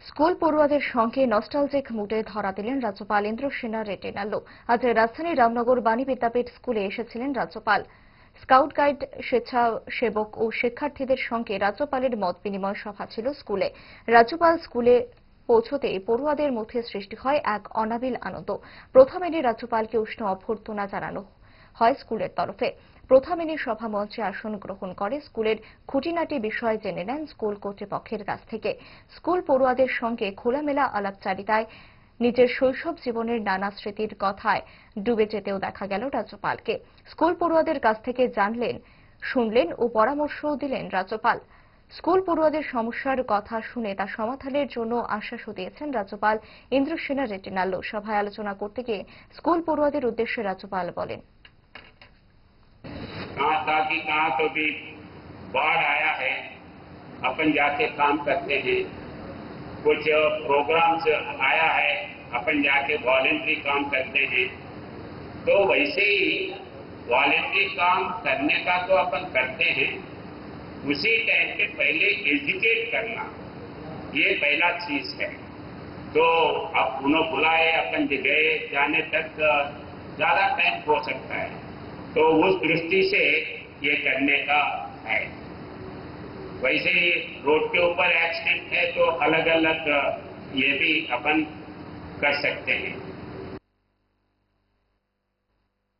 School পড়ুয়াদের সঙ্গে nostalgic মুডে ধরা দিলেন রাজ্যপাল ইন্দ্রসেনা রেটিনাল্লো। আজ রাজধানীর রামনগর বাণী বিদ্যাপীঠ স্কুলে এসেছিলেন রাজ্যপাল। স্কাউট গাইড, স্বেচ্ছাসেবক ও শিক্ষার্থীদের সঙ্গে রাজ্যপালের মত বিনিময় সভা ছিল স্কুলে। রাজ্যপাল স্কুলে পৌঁছতেই পড়ুয়াদের মধ্যে সৃষ্টি হয় এক অনাবিল আনন্দ। প্রথমে রাজ্যপালকে উষ্ণ অভ্যর্থনা জানানো হয় স্কুলের তরফে। প্রথমে সভা মঞ্চে আসন গ্রহণ করে স্কুলের খুঁটিনাটি বিষয় জেনে নেন স্কুল কর্তৃপক্ষের কাছ থেকে। স্কুল পড়ুয়াদের সঙ্গে খোলামেলা আলাপচারিতায় নিজের শৈশব জীবনের নানা স্মৃতির কথায় ডুবে যেতেও দেখা গেল রাজ্যপালকে। স্কুল পড়ুয়াদের কাছ থেকে জানলেন, শুনলেন ও পরামর্শও দিলেন রাজ্যপাল। স্কুল পড়ুয়াদের সমস্যার কথা শুনে তা সমাধানের জন্য আশ্বাসও দিয়েছেন রাজ্যপাল ইন্দ্রসেনা রেটিনাল্লো। সভায় আলোচনা করতে গিয়ে স্কুল পড়ুয়াদের উদ্দেশ্যে রাজ্যপাল বলেন, कहाँ था कि कहाँ तो भी बाढ़ आया है, अपन जाके काम करते हैं। कुछ प्रोग्राम्स आया है, अपन जाके वॉलेंट्री काम करते हैं। तो वैसे ही वॉलेंट्री काम करने का तो अपन करते हैं, उसी टाइम पे पहले एजुकेट करना ये पहला चीज है। तो अब उन्होंने बुलाए, अपन गए, जाने तक ज्यादा टाइम हो सकता है, तो उस दृष्टि से ये करने का है। वैसे ही रोड के ऊपर एक्सीडेंट है तो अलग अलग ये भी अपन कर सकते हैं।